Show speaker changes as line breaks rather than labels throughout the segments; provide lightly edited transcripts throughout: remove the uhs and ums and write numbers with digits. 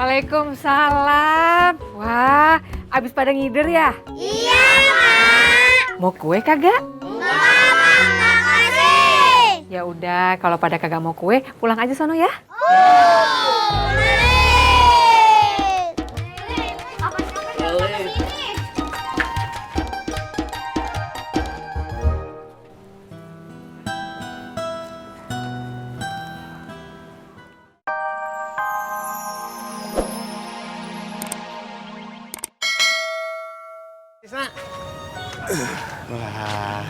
Waalaikumsalam. Wah, abis pada ngider ya?
Iya, Mak.
Mau kue kagak?
Enggak, Mak. Makasih.
Ya udah, kalau pada kagak mau kue, pulang aja sono ya.
Wah.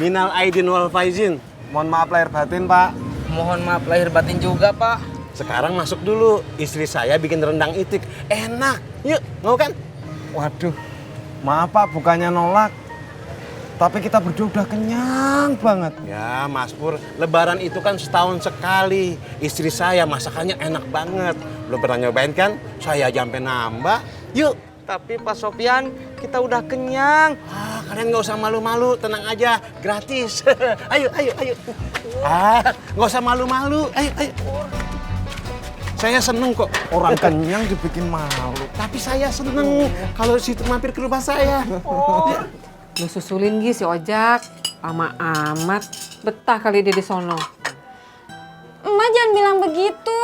Minal aidin wal faizin. Mohon maaf lahir batin, Pak.
Mohon maaf lahir batin juga, Pak.
Sekarang masuk dulu. Istri saya bikin rendang itik. Enak. Yuk, mau kan?
Waduh, maaf Pak, bukannya nolak. Tapi kita berdua udah kenyang banget.
Ya, Mas Pur, lebaran itu kan setahun sekali. Istri saya masakannya enak banget. Belum pernah nyobain kan? Saya aja sampai nambah. Yuk.
Tapi Pak Sofyan, kita udah kenyang.
Kalian nggak usah malu-malu, tenang aja, gratis. Ayo. Nggak usah malu-malu. Ayo. Saya seneng kok.
Orang kenyang dibikin malu.
Tapi saya seneng kalau situ mampir ke rumah saya.
Lu susulin Gi si Ojak. Lama amat. Betah kali dia di sono.
Emak jangan bilang begitu.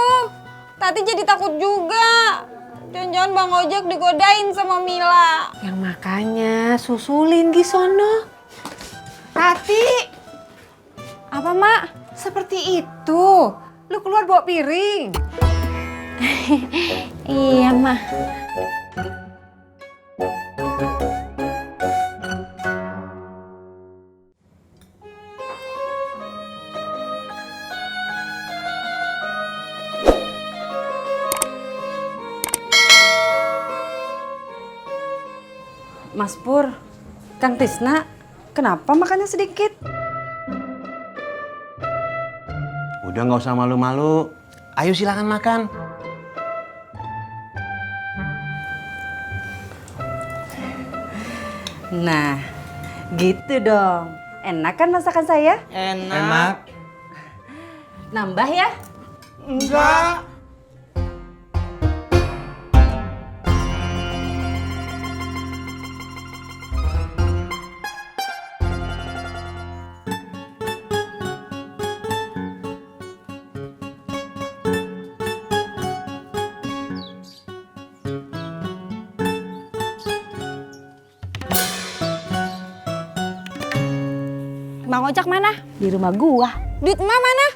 Tati jadi takut juga. Jangan-jangan Bang Ojak digodain sama Mila.
Yang makanya susulin Gi sono. Tati.
Apa, Mak?
Seperti itu. Lu keluar bawa piring.
Iya, Mak.
Mas Pur, Kang Tisna, kenapa makannya sedikit?
Udah nggak usah malu-malu. Ayo silakan makan.
Nah, gitu dong. Enak kan masakan saya?
Enak.
Nambah ya?
Enggak.
Bang Ojak mana?
Di rumah gua.
Duit emak mana?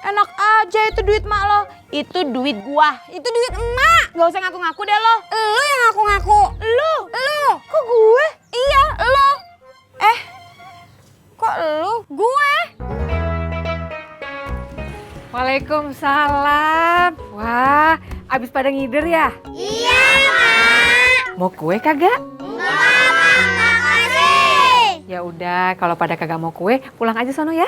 Enak aja itu duit mak lo. Itu duit gua.
Itu duit emak.
Gak usah ngaku-ngaku deh lo.
Lu yang ngaku-ngaku.
Lu.
Kok gue? Iya, lu. Kok lu? Gue.
Waalaikumsalam. Wah, abis pada ngider ya?
Iya, Mak.
Mau kue kagak?
Enggak, Mak. Makasih.
Ya udah, kalau pada kagak mau kue, pulang aja sono ya.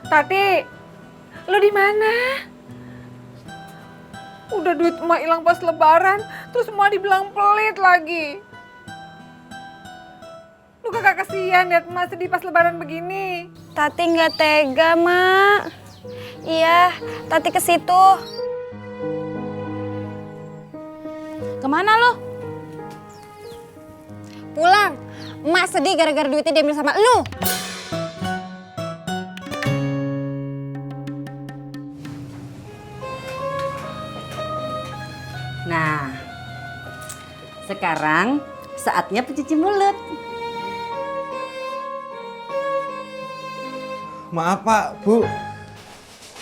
Tati, lu di mana? Udah duit emak hilang pas lebaran, terus emak dibilang pelit lagi. Lu kagak kasihan liat emak sedih pas lebaran begini.
Tati nggak tega, Mak. Iya, Tati ke situ.
Kemana lo?
Pulang. Emak sedih gara-gara duitnya diambil sama lu.
Nah, sekarang saatnya pencuci mulut.
Maaf Pak, Bu.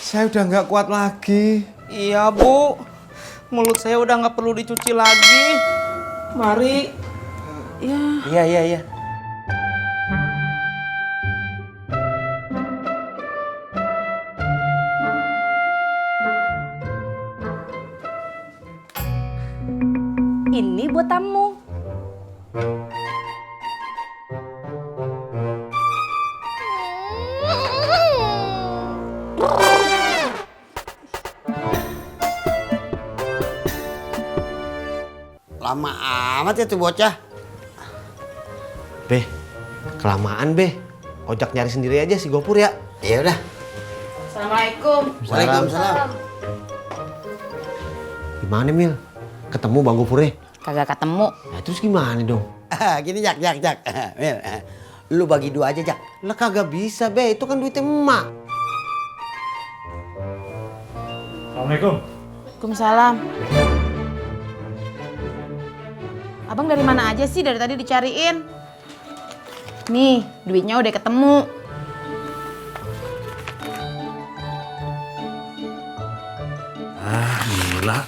Saya udah nggak kuat lagi.
Iya, Bu. Mulut saya udah nggak perlu dicuci lagi. Mari.
Iya.
Ini buat tamu.
Lama amat ya tuh bocah.
Be, kelamaan be. Ojak nyari sendiri aja si Gopur ya.
Ya udah.
Assalamualaikum.
Waalaikumsalam.
Gimana Mil? Ketemu Bang Gopurnya?
Kagak ketemu.
Nah terus gimana dong?
Gini Jak. Mil, lu bagi 2 aja Jak.
Lah kagak bisa be, itu kan duitnya emak.
Assalamualaikum.
Waalaikumsalam. Abang dari mana aja sih? Dari tadi dicariin. Nih, duitnya udah ketemu.
Gila.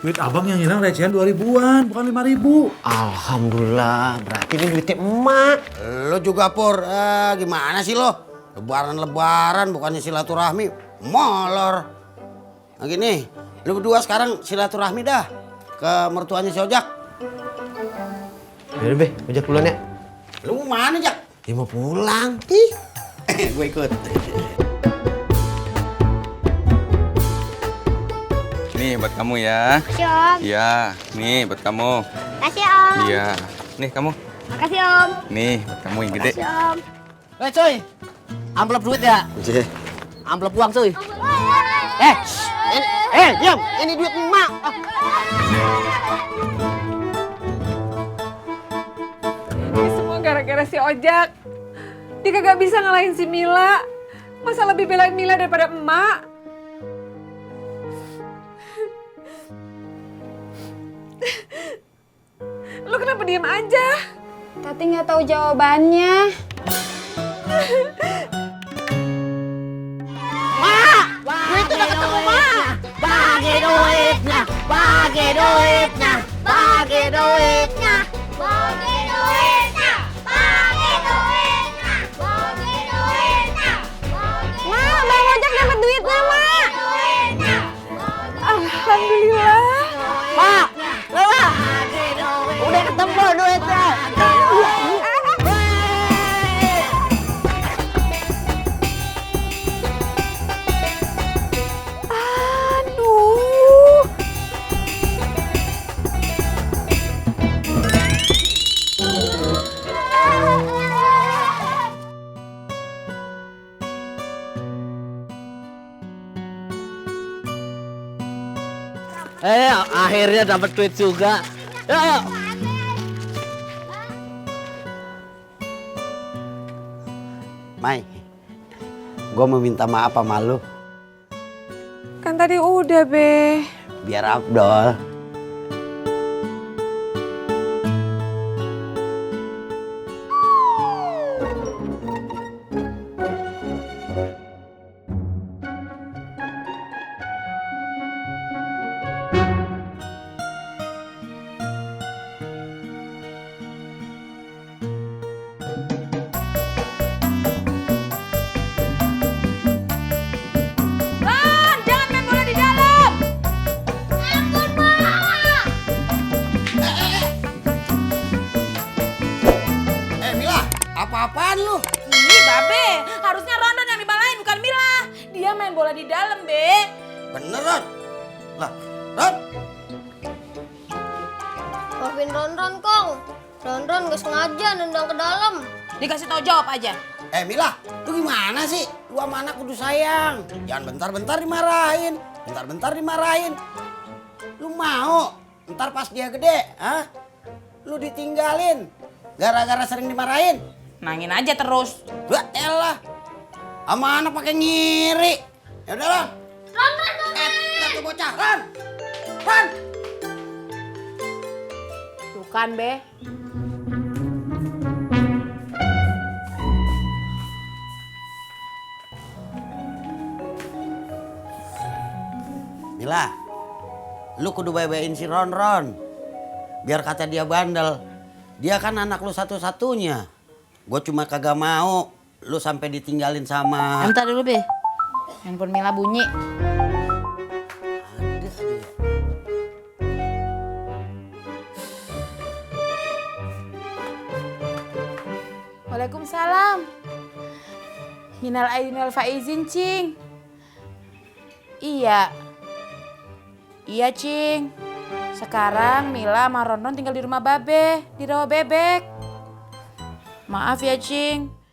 Duit abang yang hilang recehan 2000-an, bukan 5000.
Alhamdulillah, berarti ini duitnya emak.
Lu juga Pur, gimana sih lo? Lebaran bukannya silaturahmi, molor. Nah gini, lu berdua sekarang silaturahmi dah ke mertuanya si Ojak.
Yaudah be, ojak duluan ya.
Lu mau mana Jak?
Ya mau pulang.
Gue ikut.
Nih buat kamu ya.
Makasih Om.
Iya, nih buat kamu.
Makasih Om.
Iya. Nih kamu.
Makasih Om.
Nih buat kamu yang gede.
Makasih Om.
Cuy, amplop duit ya?
Iya.
Amplop uang cuy. Diam, ini duit emak.
Ini semua gara-gara si Ojak. Dia kagak bisa ngalahin si Mila. Masa lebih belain Mila daripada emak? Lu kenapa diem aja?
Tati nggak tahu jawabannya. Mak, Bang Ojak dapat duitnya, Mak.
Alhamdulillah.
Udah ketemu duitnya.
Aduh.
Akhirnya dapat duit juga. Ayo. Mai, gue mau minta maaf sama lu.
Kan tadi udah, Be.
Biar Abdol.
Jangan main bola di dalam.
Mila, apa-apaan lu?
Ih, Babe, harusnya Rondon yang dibalain bukan Mila. Dia main bola di dalam, Be.
Bener, Ron? Lah, Ron?
Maafin Ron, Kong. Ron gak sengaja nendang ke dalam.
Dikasih tahu jawab aja.
Mila, lu gimana sih? Lu sama anak kudu sayang. Jangan bentar-bentar dimarahin. Bentar-bentar dimarahin. Lu mau ntar pas dia gede, ah? Lu ditinggalin. Gara-gara sering dimarahin.
Nangin aja terus.
Wah, elah. Sama anak pakai ngiri. Ya udah, Ron. Ron. Bocah, Ron. Ron.
Tuh kan, Be.
Mila, lu kudu bye-byein si Ron. Biar kata dia bandel. Dia kan anak lu satu-satunya. Gue cuma kagak mau lu sampai ditinggalin sama...
Bentar dulu, Be. Handphone Mila bunyi.
Ada aja ya.
Waalaikumsalam. Minal aidin wal faizin, Cing. Iya. Iya, Cing. Sekarang Mila sama Rondon tinggal di rumah Babe, di Rawa Bebek. Maaf ya, Cing.